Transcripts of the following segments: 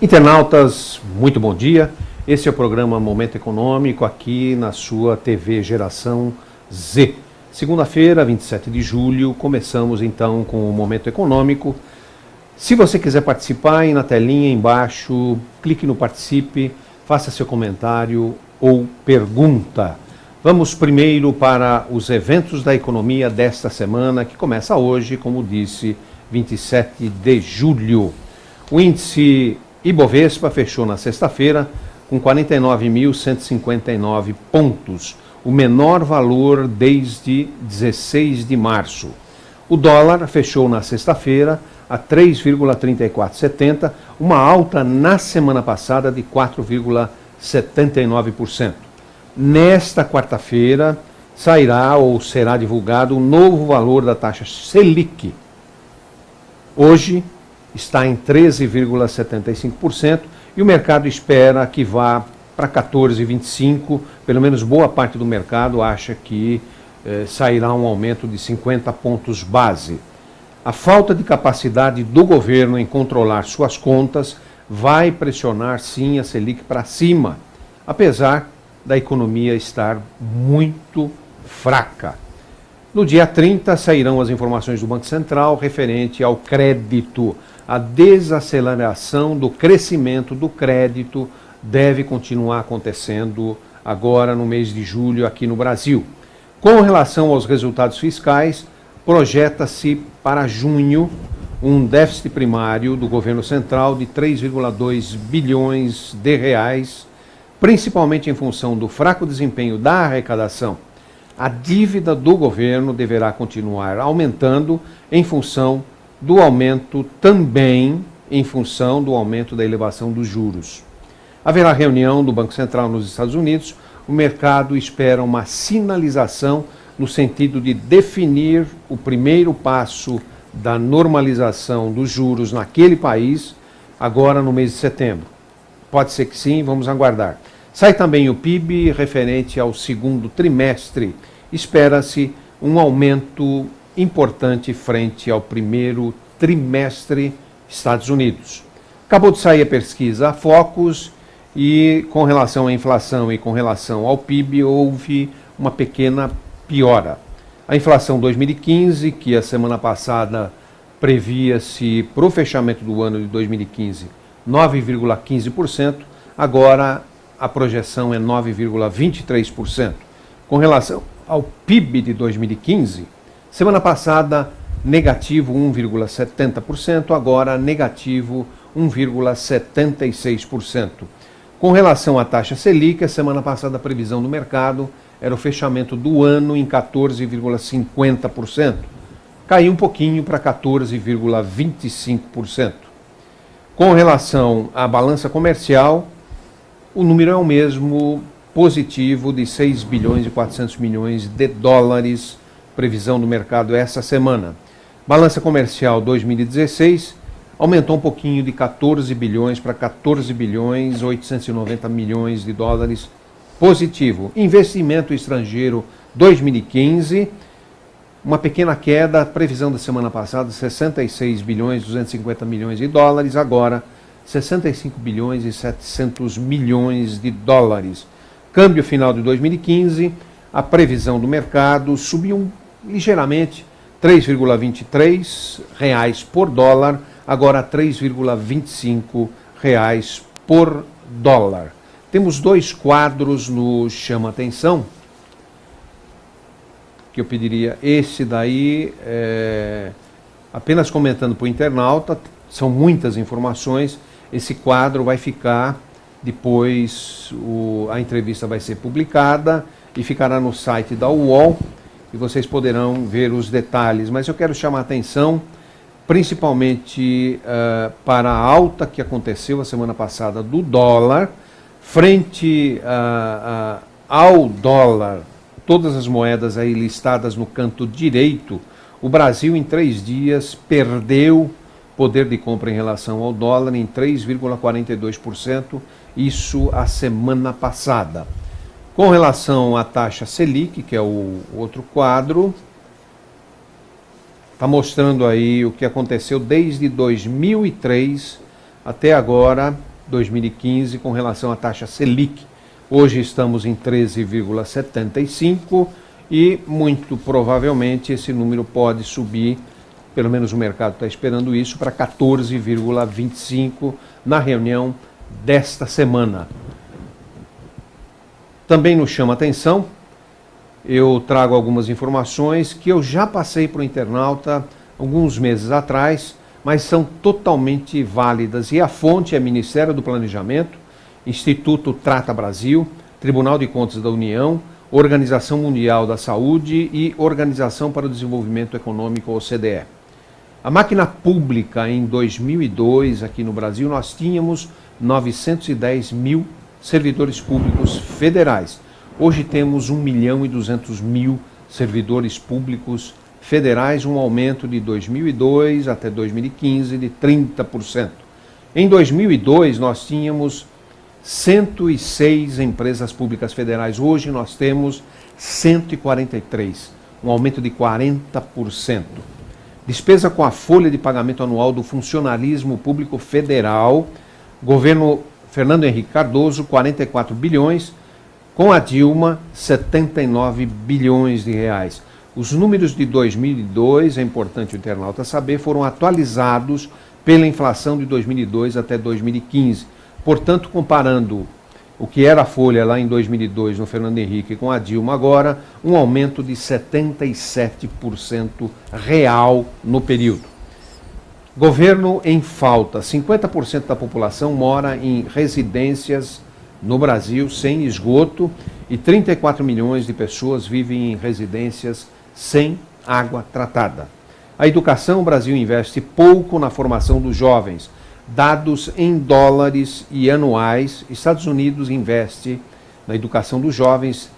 Internautas, muito bom dia. Esse é o programa Momento Econômico aqui na sua TV Geração Z. Segunda-feira, 27 de julho, começamos então com o Momento Econômico. Se você quiser participar, aí na telinha embaixo, clique no Participe, faça seu comentário ou pergunta. Vamos primeiro para os eventos da economia desta semana, que começa hoje, como disse, 27 de julho. O índice Ibovespa fechou na sexta-feira com 49.159 pontos, o menor valor desde 16 de março. O dólar fechou na sexta-feira a 3,3470, uma alta na semana passada de 4,79%. Nesta quarta-feira sairá ou será divulgado o novo valor da taxa Selic. Hoje está em 13,75% e o mercado espera que vá para 14,25%. Pelo menos boa parte do mercado acha que sairá um aumento de 50 pontos base. A falta de capacidade do governo em controlar suas contas vai pressionar sim a Selic para cima, apesar da economia estar muito fraca. No dia 30 sairão as informações do Banco Central referente ao crédito. A desaceleração do crescimento do crédito deve continuar acontecendo agora no mês de julho aqui no Brasil. Com relação aos resultados fiscais, projeta-se para junho um déficit primário do governo central de 3,2 bilhões de reais, principalmente em função do fraco desempenho da arrecadação. A dívida do governo deverá continuar aumentando em função do aumento da elevação dos juros. Haverá reunião do Banco Central nos Estados Unidos. O mercado espera uma sinalização no sentido de definir o primeiro passo da normalização dos juros naquele país, agora no mês de setembro. Pode ser que sim, vamos aguardar. Sai também o PIB referente ao segundo trimestre. Espera-se um aumento importante frente ao primeiro trimestre Estados Unidos. Acabou de sair a pesquisa Focus e com relação à inflação e com relação ao PIB houve uma pequena piora. A inflação 2015, que a semana passada previa-se para o fechamento do ano de 2015 9,15%, agora a projeção é 9,23%. Com relação ao PIB de 2015, semana passada negativo 1,70%, agora negativo 1,76%. Com relação à taxa Selic, a semana passada a previsão do mercado era o fechamento do ano em 14,50%. Caiu um pouquinho para 14,25%. Com relação à balança comercial, o número é o mesmo, positivo, de 6 bilhões e 400 milhões de dólares, previsão do mercado essa semana. Balança comercial 2016 aumentou um pouquinho de 14 bilhões para 14 bilhões e 890 milhões de dólares, positivo. Investimento estrangeiro 2015, uma pequena queda, previsão da semana passada 66 bilhões e 250 milhões de dólares, agora 65 bilhões e 700 milhões de dólares. Câmbio final de 2015, a previsão do mercado subiu ligeiramente, R$ 3,23 por dólar, agora R$ 3,25 por dólar. Temos dois quadros no Chama Atenção, que eu pediria, esse daí, apenas comentando para o internauta, são muitas informações. Esse quadro vai ficar, depois a entrevista vai ser publicada e ficará no site da UOL e vocês poderão ver os detalhes. Mas eu quero chamar a atenção principalmente para a alta que aconteceu a semana passada do dólar, frente ao dólar, todas as moedas aí listadas no canto direito. O Brasil em 3 dias perdeu poder de compra em relação ao dólar em 3,42%, isso a semana passada. Com relação à taxa Selic, que é o outro quadro, está mostrando aí o que aconteceu desde 2003 até agora, 2015 com relação à taxa Selic. Hoje estamos em 13,75 e muito provavelmente esse número pode subir, pelo menos o mercado está esperando isso, para 14,25 na reunião desta semana. Também nos chama atenção, eu trago algumas informações que eu já passei para o internauta alguns meses atrás, mas são totalmente válidas. E a fonte é Ministério do Planejamento, Instituto Trata Brasil, Tribunal de Contas da União, Organização Mundial da Saúde e Organização para o Desenvolvimento Econômico, OCDE. A máquina pública em 2002, aqui no Brasil, nós tínhamos 910 mil servidores públicos federais. Hoje temos 1.200.000 servidores públicos federais, um aumento de 2002 até 2015 de 30%. Em 2002 nós tínhamos 106 empresas públicas federais, hoje nós temos 143, um aumento de 40%. Despesa com a folha de pagamento anual do funcionalismo público federal, governo Fernando Henrique Cardoso, 44 bilhões, com a Dilma, 79 bilhões de reais. Os números de 2002, é importante o internauta saber, foram atualizados pela inflação de 2002 até 2015. Portanto, comparando o que era a folha lá em 2002 no Fernando Henrique com a Dilma agora, um aumento de 77% real no período. Governo em falta. 50% da população mora em residências no Brasil sem esgoto e 34 milhões de pessoas vivem em residências sem água tratada. A educação, o Brasil investe pouco na formação dos jovens. Dados em dólares e anuais, Estados Unidos investe na educação dos jovens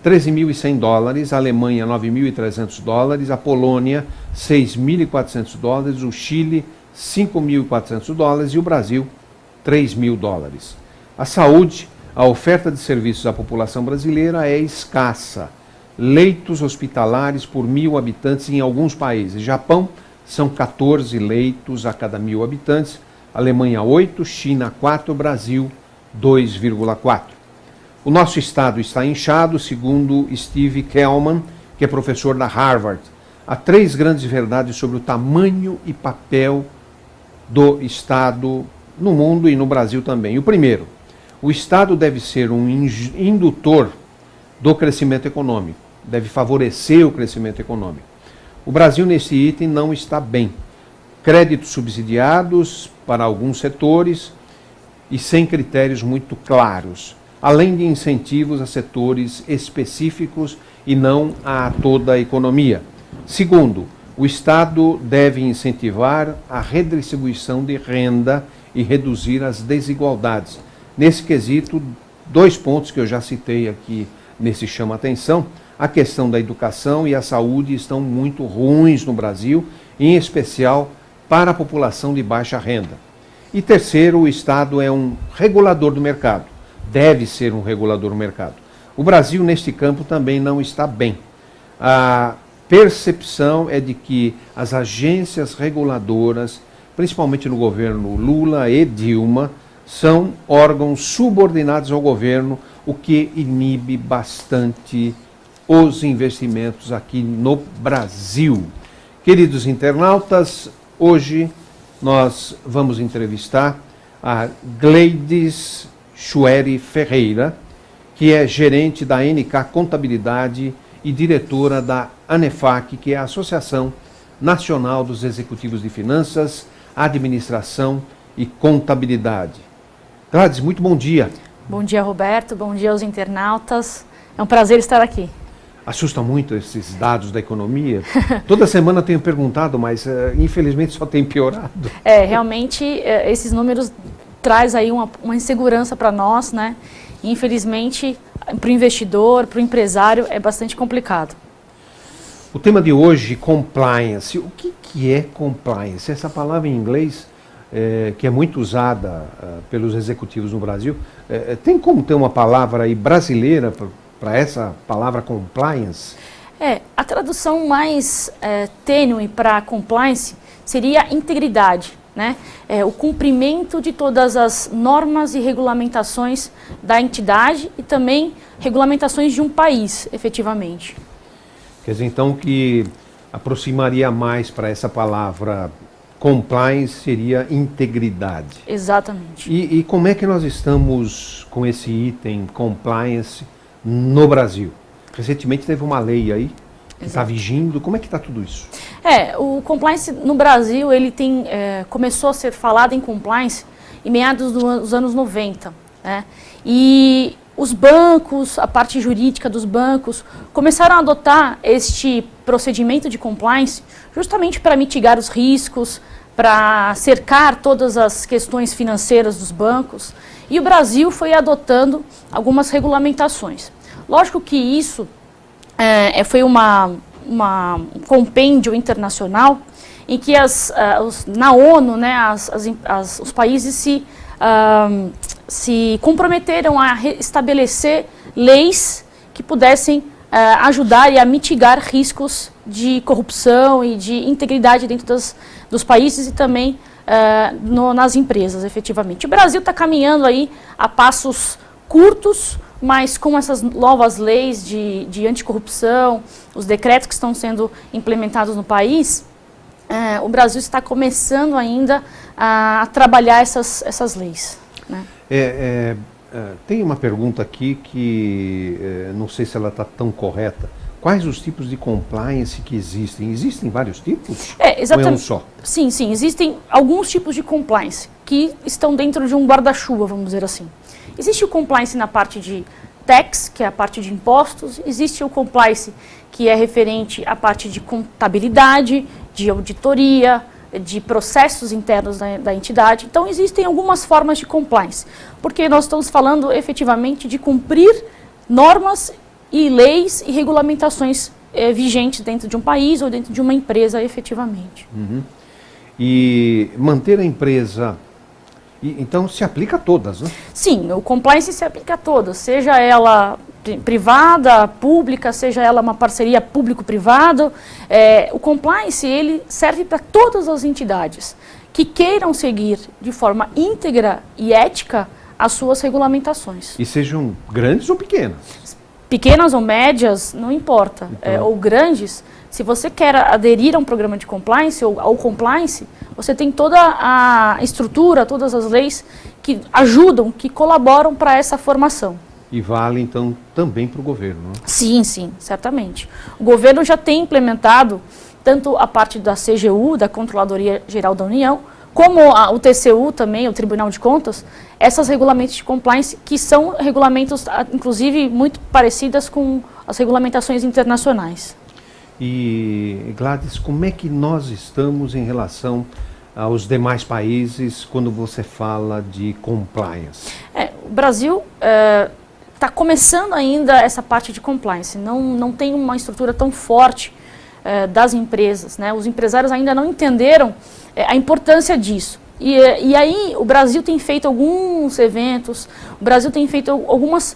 13.100 dólares, a Alemanha 9.300 dólares, a Polônia 6.400 dólares, o Chile 5.400 dólares e o Brasil 3.000 dólares. A saúde, a oferta de serviços à população brasileira é escassa. Leitos hospitalares por 1.000 habitantes em alguns países. Japão são 14 leitos a cada 1.000 habitantes, Alemanha 8, China 4, Brasil 2,4. O nosso estado está inchado, segundo Steve Kellman, que é professor da Harvard. Há 3 grandes verdades sobre o tamanho e papel do Estado no mundo e no Brasil também. O primeiro, o Estado deve ser um indutor do crescimento econômico, deve favorecer o crescimento econômico. O Brasil, nesse item, não está bem. Créditos subsidiados para alguns setores e sem critérios muito claros, além de incentivos a setores específicos e não a toda a economia. Segundo, o Estado deve incentivar a redistribuição de renda e reduzir as desigualdades. Nesse quesito, 2 pontos que eu já citei aqui nesse chama atenção, a questão da educação e a saúde estão muito ruins no Brasil, em especial para a população de baixa renda. E terceiro, o Estado é um regulador do mercado, deve ser um regulador do mercado. O Brasil, neste campo, também não está bem. A percepção é de que as agências reguladoras, principalmente no governo Lula e Dilma, são órgãos subordinados ao governo, o que inibe bastante os investimentos aqui no Brasil. Queridos internautas, hoje nós vamos entrevistar a Gleides Chueri Ferreira, que é gerente da NK Contabilidade e diretora da ANEFAC, que é a Associação Nacional dos Executivos de Finanças, Administração e Contabilidade. Gleides, muito bom dia. Bom dia, Roberto. Bom dia aos internautas. É um prazer estar aqui. Assusta muito esses dados da economia? Toda semana eu tenho perguntado, mas infelizmente só tem piorado. Realmente esses números trazem aí uma insegurança para nós, né? Infelizmente, para o investidor, para o empresário, é bastante complicado. O tema de hoje, compliance. O que é compliance? Essa palavra em inglês, que é muito usada pelos executivos no Brasil, tem como ter uma palavra aí brasileira para essa palavra compliance? A tradução mais tênue para compliance seria integridade, né, o cumprimento de todas as normas e regulamentações da entidade e também regulamentações de um país, efetivamente. Quer dizer, então, que aproximaria mais para essa palavra compliance seria integridade. Exatamente. E como é que nós estamos com esse item compliance no Brasil? Recentemente teve uma lei aí que está vigindo. Como é que está tudo isso? O compliance no Brasil, ele começou a ser falado em compliance em meados dos anos 90. Né? E os bancos, a parte jurídica dos bancos, começaram a adotar este procedimento de compliance justamente para mitigar os riscos, para cercar todas as questões financeiras dos bancos. E o Brasil foi adotando algumas regulamentações. Lógico que isso foi um compêndio internacional em que na ONU, né, os países se comprometeram a estabelecer leis que pudessem ajudar e a mitigar riscos de corrupção e de integridade dentro dos países e também nas empresas, efetivamente. O Brasil está caminhando aí a passos curtos, mas com essas novas leis de anticorrupção, os decretos que estão sendo implementados no país, o Brasil está começando ainda a trabalhar essas leis. Né? Tem uma pergunta aqui que não sei se ela está tão correta. Quais os tipos de compliance que existem? Existem vários tipos? Exatamente. Ou é um só? Sim, existem alguns tipos de compliance que estão dentro de um guarda-chuva, vamos dizer assim. Existe o compliance na parte de tax, que é a parte de impostos. Existe o compliance que é referente à parte de contabilidade, de auditoria, de processos internos da entidade. Então, existem algumas formas de compliance, porque nós estamos falando efetivamente de cumprir normas e leis e regulamentações vigentes dentro de um país ou dentro de uma empresa, efetivamente. Uhum. E manter a empresa... Então, se aplica a todas, né? Sim, o compliance se aplica a todas, seja ela privada, pública, seja ela uma parceria público-privada. O compliance, ele serve para todas as entidades que queiram seguir de forma íntegra e ética as suas regulamentações. E sejam grandes ou pequenas? Pequenas ou médias, não importa, então... ou grandes. Se você quer aderir a um programa de compliance ou ao compliance, você tem toda a estrutura, todas as leis que ajudam, que colaboram para essa formação. E vale, então, também para o governo, não é? Sim, certamente. O governo já tem implementado tanto a parte da CGU, da Controladoria Geral da União, como o TCU também, o Tribunal de Contas, essas regulamentos de compliance, que são regulamentos, inclusive, muito parecidas com as regulamentações internacionais. E, Gladys, como é que nós estamos em relação aos demais países quando você fala de compliance? O Brasil está começando ainda essa parte de compliance, não tem uma estrutura tão forte das empresas, né? Os empresários ainda não entenderam a importância disso. E aí o Brasil tem feito alguns eventos, o Brasil tem feito algumas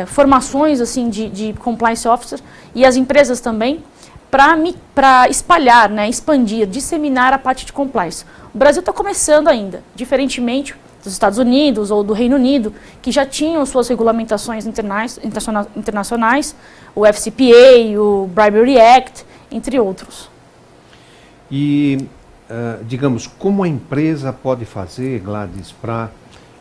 formações assim, de compliance officer e as empresas também para espalhar, né, expandir, disseminar a parte de compliance. O Brasil está começando ainda, diferentemente dos Estados Unidos ou do Reino Unido, que já tinham suas regulamentações internacionais, o FCPA, o Bribery Act, entre outros. E... digamos, como a empresa pode fazer, Gladys, para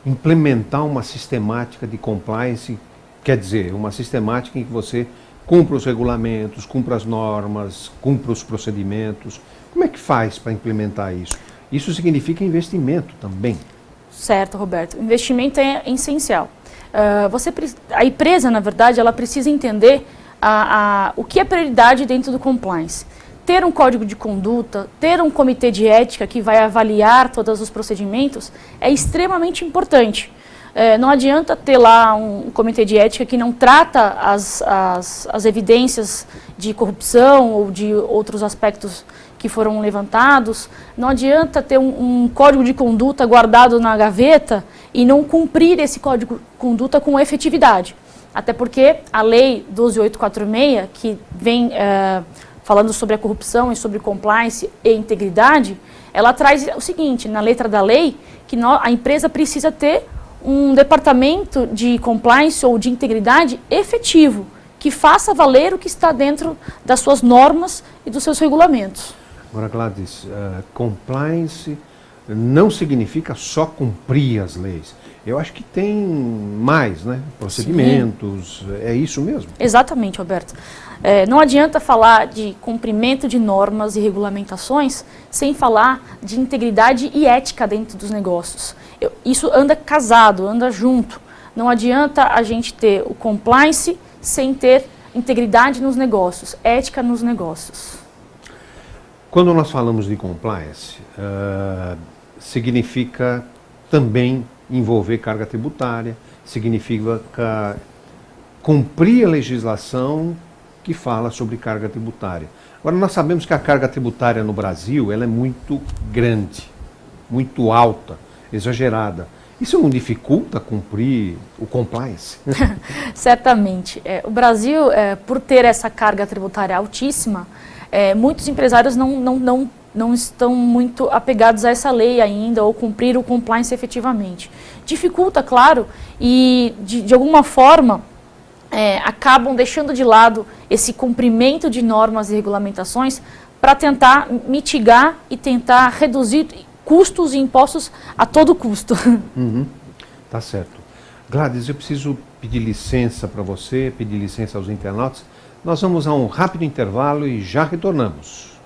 implementar uma sistemática de compliance, quer dizer, uma sistemática em que você cumpra os regulamentos, cumpra as normas, cumpra os procedimentos. Como é que faz para implementar isso? Isso significa investimento também. Certo, Roberto. Investimento é essencial. A empresa, na verdade, ela precisa entender o que é prioridade dentro do compliance. Ter um código de conduta, ter um comitê de ética que vai avaliar todos os procedimentos é extremamente importante. Não adianta ter lá um comitê de ética que não trata as evidências de corrupção ou de outros aspectos que foram levantados. Não adianta ter um código de conduta guardado na gaveta e não cumprir esse código de conduta com efetividade. Até porque a Lei 12.846, que vem falando sobre a corrupção e sobre compliance e integridade, ela traz o seguinte, na letra da lei, que a empresa precisa ter um departamento de compliance ou de integridade efetivo, que faça valer o que está dentro das suas normas e dos seus regulamentos. Agora, Gladys, compliance não significa só cumprir as leis. Eu acho que tem mais, né? Procedimentos, é isso mesmo? Exatamente, Roberto. Não adianta falar de cumprimento de normas e regulamentações sem falar de integridade e ética dentro dos negócios. Isso anda casado, anda junto. Não adianta a gente ter o compliance sem ter integridade nos negócios, ética nos negócios. Quando nós falamos de compliance, significa também envolver carga tributária, significa cumprir a legislação que fala sobre carga tributária. Agora, nós sabemos que a carga tributária no Brasil ela é muito grande, muito alta, exagerada. Isso não dificulta cumprir o compliance? Certamente. O Brasil, por ter essa carga tributária altíssima, muitos empresários não estão muito apegados a essa lei ainda ou cumprir o compliance efetivamente. Dificulta, claro, e de alguma forma acabam deixando de lado esse cumprimento de normas e regulamentações para tentar mitigar e tentar reduzir custos e impostos a todo custo. Tá certo. Gladys, eu preciso pedir licença para você, pedir licença aos internautas. Nós vamos a um rápido intervalo e já retornamos.